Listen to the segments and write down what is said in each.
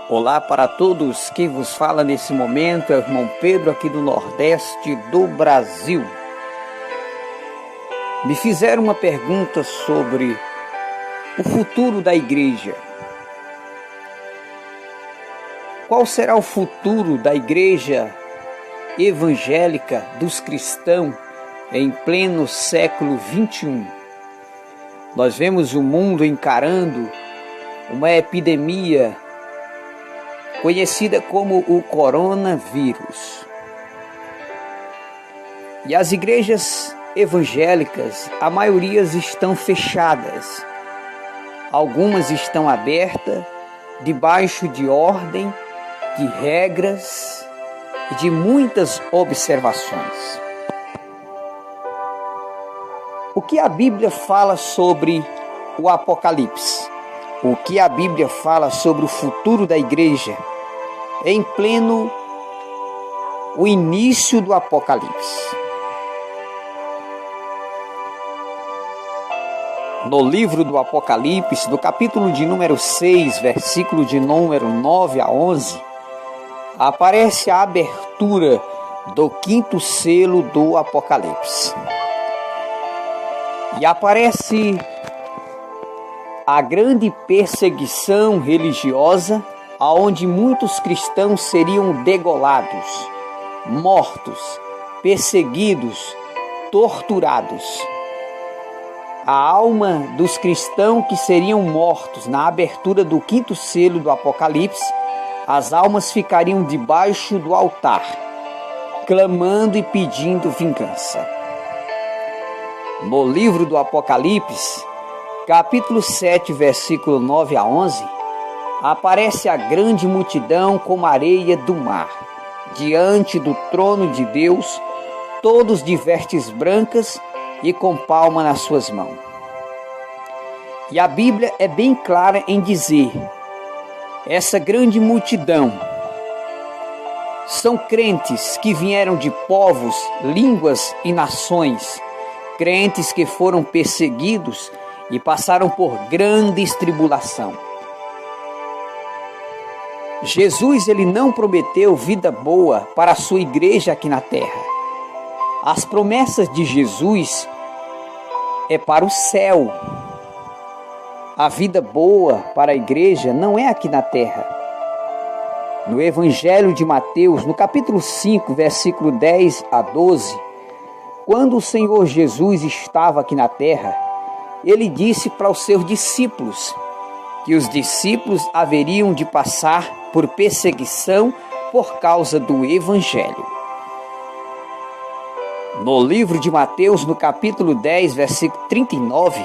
Olá para todos, quem vos fala nesse momento é o irmão Pedro aqui do Nordeste do Brasil. Me fizeram uma pergunta sobre o futuro da igreja. Qual será o futuro da igreja evangélica dos cristãos em pleno século XXI? Nós vemos o mundo encarando uma epidemia conhecida como o coronavírus. E as igrejas evangélicas, a maioria estão fechadas. Algumas estão abertas, debaixo de ordem, de regras e de muitas observações. O que a Bíblia fala sobre o Apocalipse? O que a Bíblia fala sobre o futuro da igreja em pleno o início do Apocalipse? No livro do Apocalipse, no capítulo de número 6, versículo de número 9 a 11, aparece a abertura do quinto selo do Apocalipse. E aparece a grande perseguição religiosa, aonde muitos cristãos seriam degolados, mortos, perseguidos, torturados. A alma dos cristãos que seriam mortos na abertura do quinto selo do Apocalipse, as almas ficariam debaixo do altar, clamando e pedindo vingança. No livro do Apocalipse, capítulo 7, versículo 9 a 11, aparece a grande multidão como areia do mar, diante do trono de Deus, todos de vestes brancas e com palma nas suas mãos. E a Bíblia é bem clara em dizer, essa grande multidão são crentes que vieram de povos, línguas e nações, crentes que foram perseguidos e passaram por grandes tribulação. Jesus, ele não prometeu vida boa para a sua igreja aqui na terra. As promessas de Jesus é para o céu. A vida boa para a igreja não é aqui na terra. No Evangelho de Mateus, no capítulo 5, versículo 10 a 12, quando o Senhor Jesus estava aqui na terra, ele disse para os seus discípulos que os discípulos haveriam de passar por perseguição por causa do Evangelho. No livro de Mateus, no capítulo 10, versículo 39,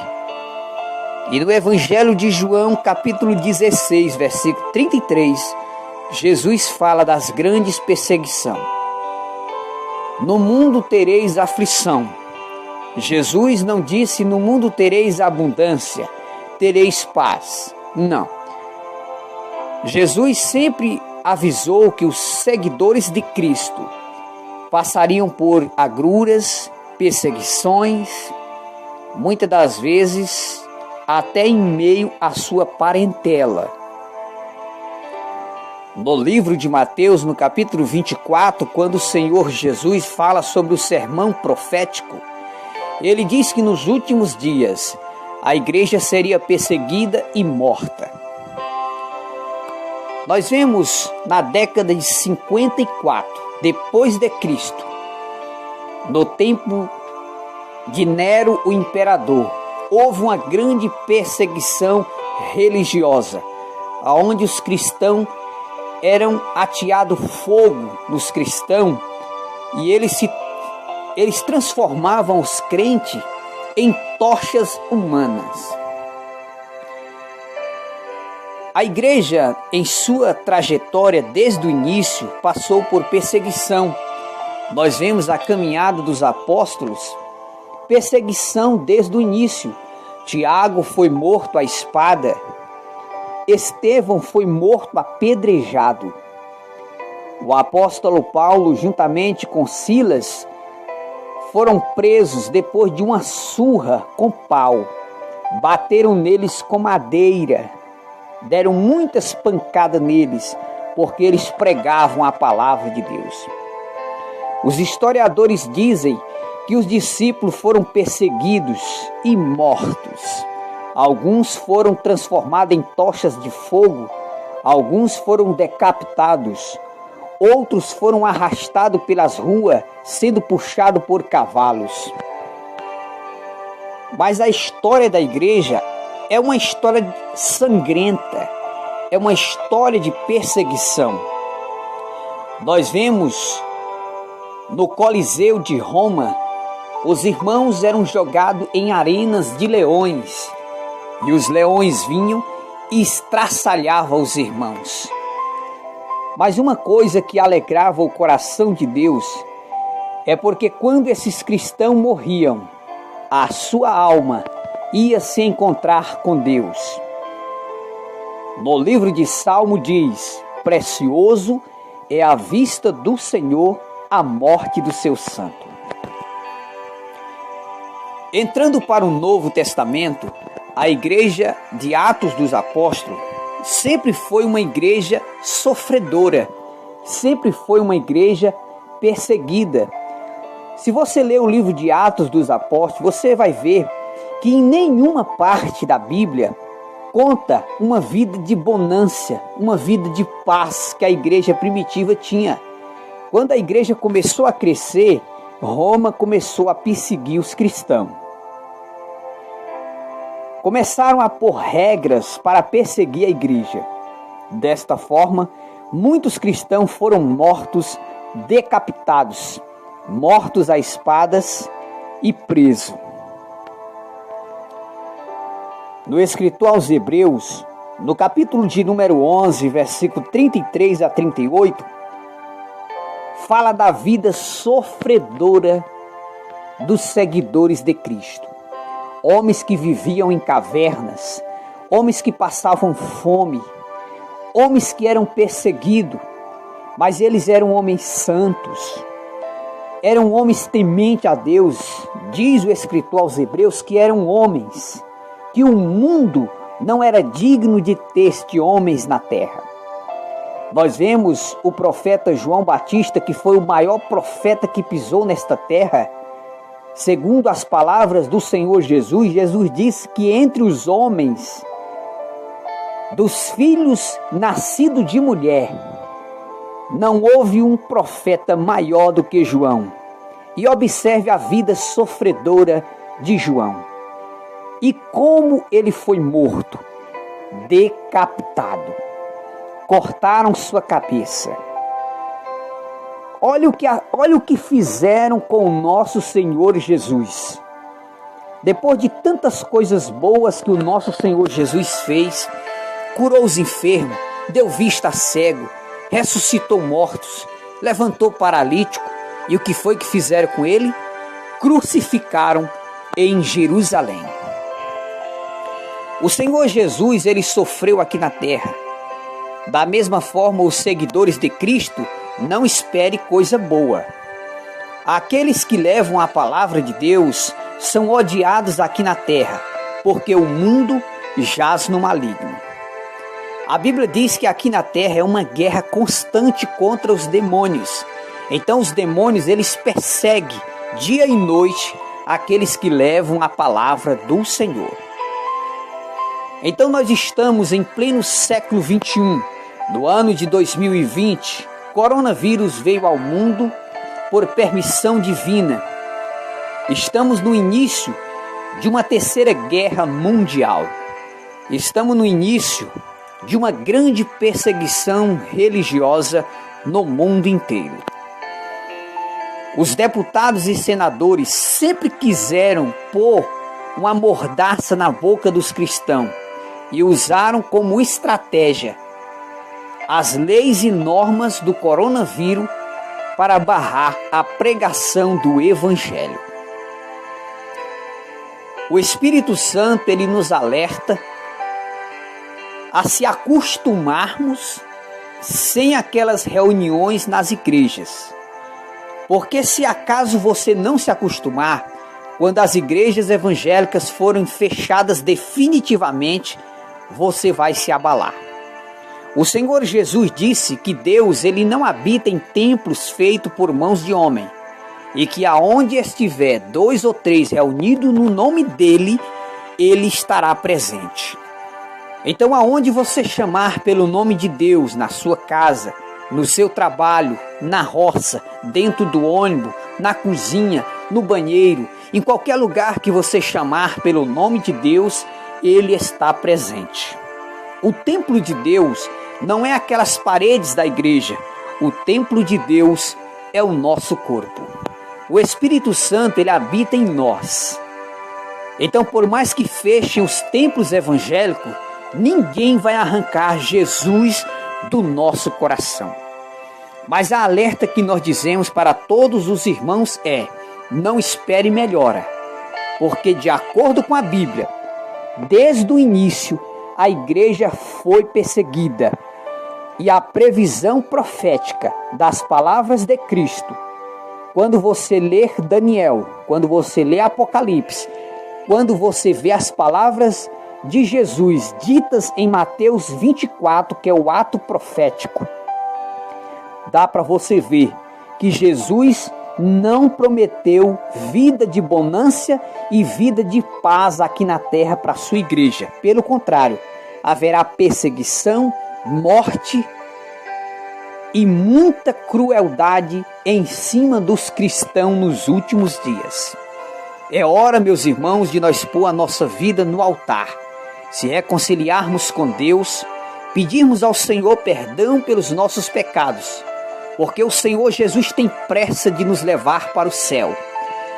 e no Evangelho de João, capítulo 16, versículo 33, Jesus fala das grandes perseguições. No mundo tereis aflição. Jesus não disse, no mundo tereis abundância, tereis paz. Não. Jesus sempre avisou que os seguidores de Cristo passariam por agruras, perseguições, muitas das vezes até em meio à sua parentela. No livro de Mateus, no capítulo 24, quando o Senhor Jesus fala sobre o sermão profético, ele diz que nos últimos dias a igreja seria perseguida e morta. Nós vemos na década de 54, depois de Cristo, no tempo de Nero, o imperador, houve uma grande perseguição religiosa, onde os cristãos eram ateados fogo nos cristãos e eles transformavam os crentes em tochas humanas. A igreja, em sua trajetória desde o início, passou por perseguição. Nós vemos a caminhada dos apóstolos, perseguição desde o início. Tiago foi morto à espada, Estevão foi morto apedrejado. O apóstolo Paulo, juntamente com Silas, foram presos depois de uma surra com pau. Bateram neles com madeira. deram muitas pancadas neles, porque eles pregavam a palavra de Deus. Os historiadores dizem que os discípulos foram perseguidos e mortos. Alguns foram transformados em tochas de fogo, alguns foram decapitados, outros foram arrastados pelas ruas, sendo puxados por cavalos. Mas a história da igreja é uma história sangrenta, é uma história de perseguição. Nós vemos no Coliseu de Roma, os irmãos eram jogados em arenas de leões, e os leões vinham e estraçalhavam os irmãos. Mas uma coisa que alegrava o coração de Deus é porque quando esses cristãos morriam, a sua alma ia se encontrar com Deus. No livro de Salmo diz: precioso é à vista do Senhor a morte do seu santo. Entrando para o Novo Testamento, a igreja de Atos dos Apóstolos sempre foi uma igreja sofredora, sempre foi uma igreja perseguida. Se você ler o livro de Atos dos Apóstolos, você vai ver que em nenhuma parte da Bíblia conta uma vida de bonança, uma vida de paz que a igreja primitiva tinha. Quando a igreja começou a crescer, Roma começou a perseguir os cristãos. Começaram a pôr regras para perseguir a igreja. Desta forma, muitos cristãos foram mortos, decapitados, mortos a espadas e presos. No escritor aos Hebreus, no capítulo de número 11, versículo 33 a 38, fala da vida sofredora dos seguidores de Cristo. Homens que viviam em cavernas, homens que passavam fome, homens que eram perseguidos, mas eles eram homens santos, eram homens tementes a Deus. Diz o escritor aos Hebreus que eram homens que o mundo não era digno de ter estes homens na terra. Nós vemos o profeta João Batista, que foi o maior profeta que pisou nesta terra. Segundo as palavras do Senhor Jesus, Jesus disse que entre os homens, dos filhos nascidos de mulher, não houve um profeta maior do que João. E observe a vida sofredora de João. E como ele foi morto, decapitado. Cortaram sua cabeça. Olha o que fizeram com o nosso Senhor Jesus. Depois de tantas coisas boas que o nosso Senhor Jesus fez, curou os enfermos, deu vista a cego, ressuscitou mortos, levantou paralítico, e o que foi que fizeram com ele? Crucificaram em Jerusalém. O Senhor Jesus, ele sofreu aqui na terra. Da mesma forma, os seguidores de Cristo, não espere coisa boa. Aqueles que levam a palavra de Deus são odiados aqui na terra, porque o mundo jaz no maligno. A Bíblia diz que aqui na terra é uma guerra constante contra os demônios. Então os demônios, eles perseguem dia e noite aqueles que levam a palavra do Senhor. Então nós estamos em pleno século 21, no ano de 2020. Coronavírus veio ao mundo por permissão divina. Estamos no início de uma terceira guerra mundial. Estamos no início de uma grande perseguição religiosa no mundo inteiro. Os deputados e senadores sempre quiseram pôr uma mordaça na boca dos cristãos e usaram como estratégia as leis e normas do coronavírus para barrar a pregação do Evangelho. O Espírito Santo, ele nos alerta a se acostumarmos sem aquelas reuniões nas igrejas. Porque se acaso você não se acostumar, quando as igrejas evangélicas forem fechadas definitivamente, você vai se abalar. O Senhor Jesus disse que Deus ele não habita em templos feitos por mãos de homem, e que aonde estiver 2 ou 3 reunidos no nome dele, ele estará presente. Então, aonde você chamar pelo nome de Deus, na sua casa, no seu trabalho, na roça, dentro do ônibus, na cozinha, no banheiro, em qualquer lugar que você chamar pelo nome de Deus, ele está presente. O templo de Deus não é aquelas paredes da igreja. O templo de Deus é o nosso corpo. O Espírito Santo, ele habita em nós. Então, por mais que fechem os templos evangélicos, ninguém vai arrancar Jesus do nosso coração. Mas a alerta que nós dizemos para todos os irmãos é: não espere melhora, porque de acordo com a Bíblia, desde o início, a igreja foi perseguida. E a previsão profética das palavras de Cristo, quando você ler Daniel, quando você lê Apocalipse, quando você vê as palavras de Jesus ditas em Mateus 24, que é o ato profético, dá para você ver que Jesus não prometeu vida de bonança e vida de paz aqui na terra para a sua igreja. Pelo contrário, haverá perseguição, morte e muita crueldade em cima dos cristãos nos últimos dias. É hora, meus irmãos, de nós pôr a nossa vida no altar, se reconciliarmos com Deus, pedirmos ao Senhor perdão pelos nossos pecados, porque o Senhor Jesus tem pressa de nos levar para o céu.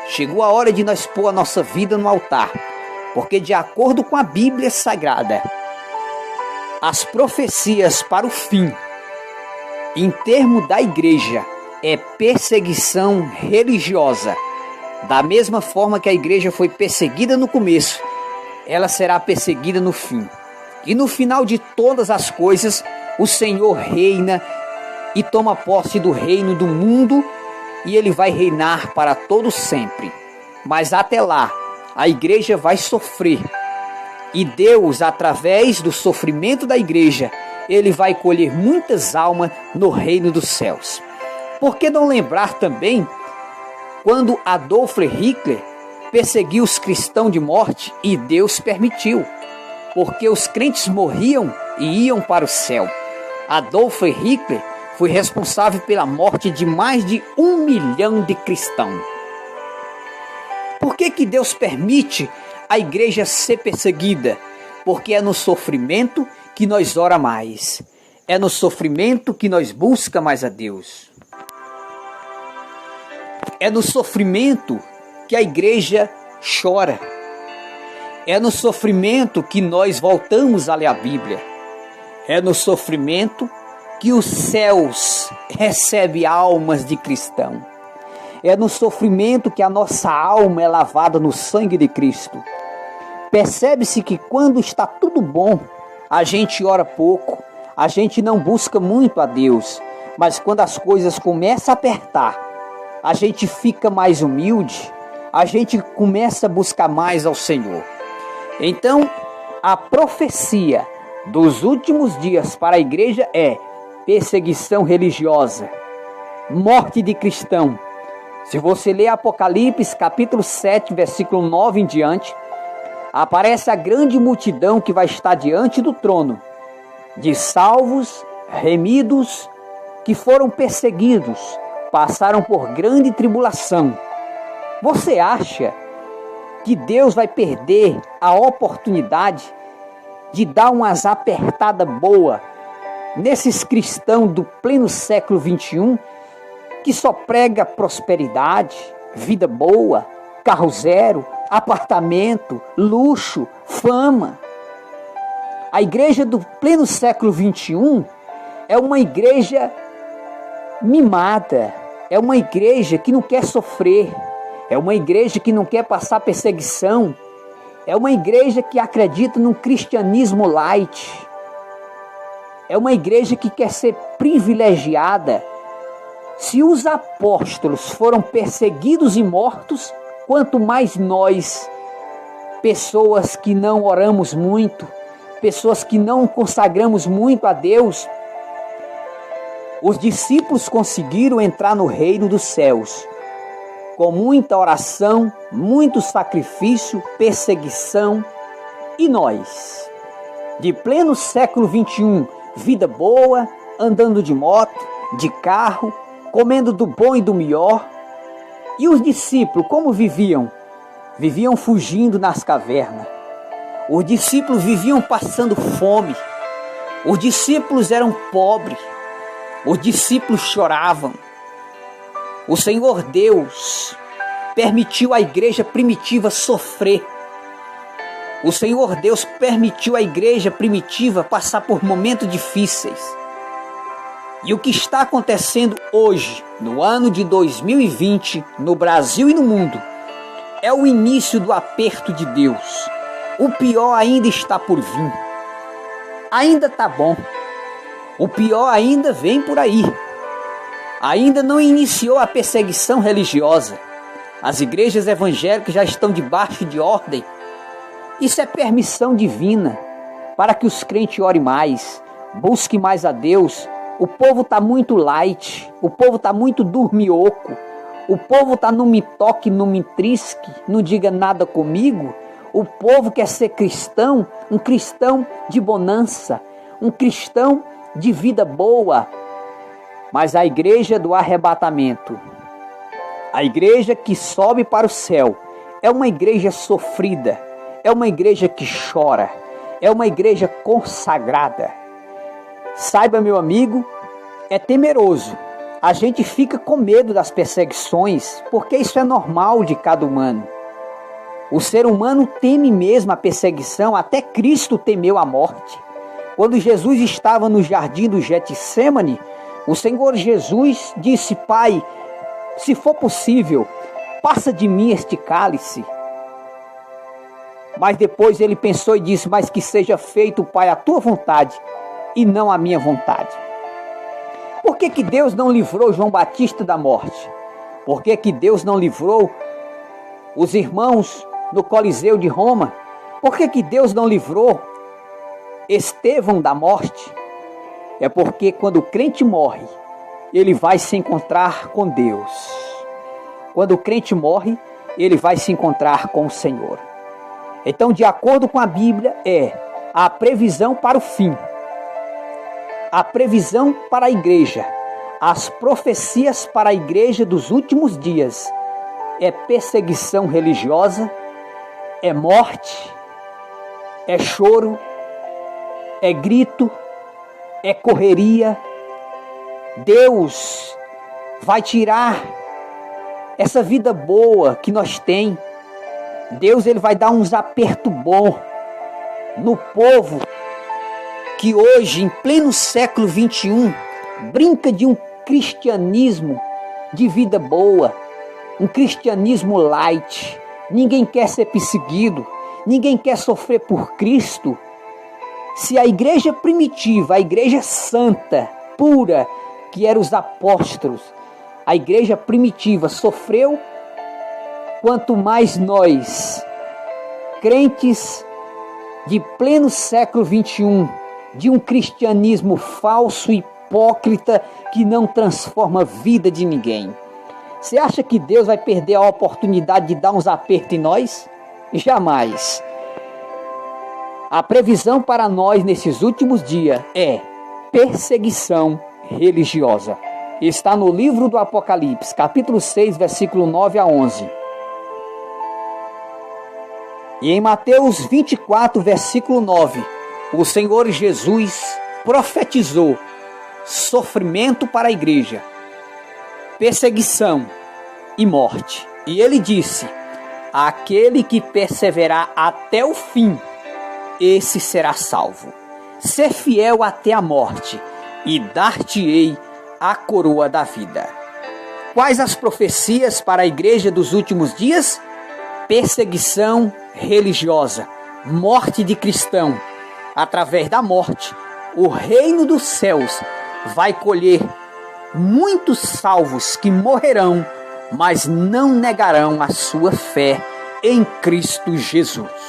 Chegou a hora de nós pôr a nossa vida no altar, porque de acordo com a Bíblia Sagrada, as profecias para o fim, em termos da igreja, é perseguição religiosa. Da mesma forma que a igreja foi perseguida no começo, ela será perseguida no fim. E no final de todas as coisas, o Senhor reina e toma posse do reino do mundo, e ele vai reinar para todo sempre. Mas até lá, a igreja vai sofrer. E Deus, através do sofrimento da igreja, ele vai colher muitas almas no reino dos céus. Por que não lembrar também quando Adolf Hitler perseguiu os cristãos de morte e Deus permitiu, porque os crentes morriam e iam para o céu. Adolf Hitler foi responsável pela morte de mais de 1 milhão de cristãos. Por que Deus permite a igreja ser perseguida? Porque é no sofrimento que nós ora mais. É no sofrimento que nós busca mais a Deus. É no sofrimento que a igreja chora. É no sofrimento que nós voltamos a ler a Bíblia. É no sofrimento que os céus recebem almas de cristão. É no sofrimento que a nossa alma é lavada no sangue de Cristo. Percebe-se que quando está tudo bom, a gente ora pouco, a gente não busca muito a Deus. Mas quando as coisas começam a apertar, a gente fica mais humilde, a gente começa a buscar mais ao Senhor. Então, a profecia dos últimos dias para a igreja é perseguição religiosa, morte de cristão. Se você ler Apocalipse capítulo 7, versículo 9 em diante, aparece a grande multidão que vai estar diante do trono, de salvos, remidos, que foram perseguidos, passaram por grande tribulação. Você acha que Deus vai perder a oportunidade de dar umas apertadas boas nesses cristãos do pleno século 21, que só prega prosperidade, vida boa, carro zero, apartamento, luxo, fama? A igreja do pleno século 21 é uma igreja mimada, é uma igreja que não quer sofrer, é uma igreja que não quer passar perseguição, é uma igreja que acredita num cristianismo light, é uma igreja que quer ser privilegiada. Se os apóstolos foram perseguidos e mortos, quanto mais nós, pessoas que não oramos muito, pessoas que não consagramos muito a Deus, os discípulos conseguiram entrar no reino dos céus com muita oração, muito sacrifício, perseguição. E nós, de pleno século 21, vida boa, andando de moto, de carro, comendo do bom e do melhor. E os discípulos, como viviam? Viviam fugindo nas cavernas. Os discípulos viviam passando fome. Os discípulos eram pobres. Os discípulos choravam. O Senhor Deus permitiu a igreja primitiva sofrer. O Senhor Deus permitiu a igreja primitiva passar por momentos difíceis. E o que está acontecendo hoje, no ano de 2020, no Brasil e no mundo, é o início do aperto de Deus. O pior ainda está por vir. Ainda está bom. O pior ainda vem por aí. Ainda não iniciou a perseguição religiosa. As igrejas evangélicas já estão debaixo de ordem. Isso é permissão divina para que os crentes orem mais, busquem mais a Deus. O povo está muito light, o povo está muito dormioco, o povo está não me toque, não me trisque, não diga nada comigo. O povo quer ser cristão, um cristão de bonança, um cristão de vida boa. Mas a igreja do arrebatamento, a igreja que sobe para o céu, é uma igreja sofrida, é uma igreja que chora, é uma igreja consagrada. Saiba, meu amigo, é temeroso. A gente fica com medo das perseguições, porque isso é normal de cada humano. O ser humano teme mesmo a perseguição, até Cristo temeu a morte. Quando Jesus estava no jardim do Getsêmani, o Senhor Jesus disse: Pai, se for possível, passa de mim este cálice. Mas depois ele pensou e disse: mas que seja feito, Pai, a tua vontade e não a minha vontade. Por que Deus não livrou João Batista da morte? Por que Deus não livrou os irmãos no Coliseu de Roma? Por que Deus não livrou Estevão da morte? É porque quando o crente morre, ele vai se encontrar com Deus. Quando o crente morre, ele vai se encontrar com o Senhor. Então, de acordo com a Bíblia, é a previsão para o fim, a previsão para a igreja, as profecias para a igreja dos últimos dias, é perseguição religiosa, é morte, é choro, é grito, é correria. Deus vai tirar essa vida boa que nós temos. Deus ele vai dar uns aperto bom no povo que hoje, em pleno século 21, brinca de um cristianismo de vida boa, um cristianismo light. Ninguém quer ser perseguido, ninguém quer sofrer por Cristo. Se a igreja primitiva, a igreja santa, pura, que eram os apóstolos, a igreja primitiva sofreu, quanto mais nós, crentes de pleno século 21, de um cristianismo falso, hipócrita, que não transforma a vida de ninguém. Você acha que Deus vai perder a oportunidade de dar uns apertos em nós? Jamais. A previsão para nós nesses últimos dias é perseguição religiosa. Está no livro do Apocalipse, capítulo 6, versículo 9 a 11. E em Mateus 24, versículo 9, o Senhor Jesus profetizou sofrimento para a igreja, perseguição e morte. E ele disse: aquele que perseverar até o fim, esse será salvo. Ser fiel até a morte, e dar-te-ei a coroa da vida. Quais as profecias para a igreja dos últimos dias? Perseguição religiosa, morte de cristão. Através da morte, o reino dos céus vai colher muitos salvos que morrerão, mas não negarão a sua fé em Cristo Jesus.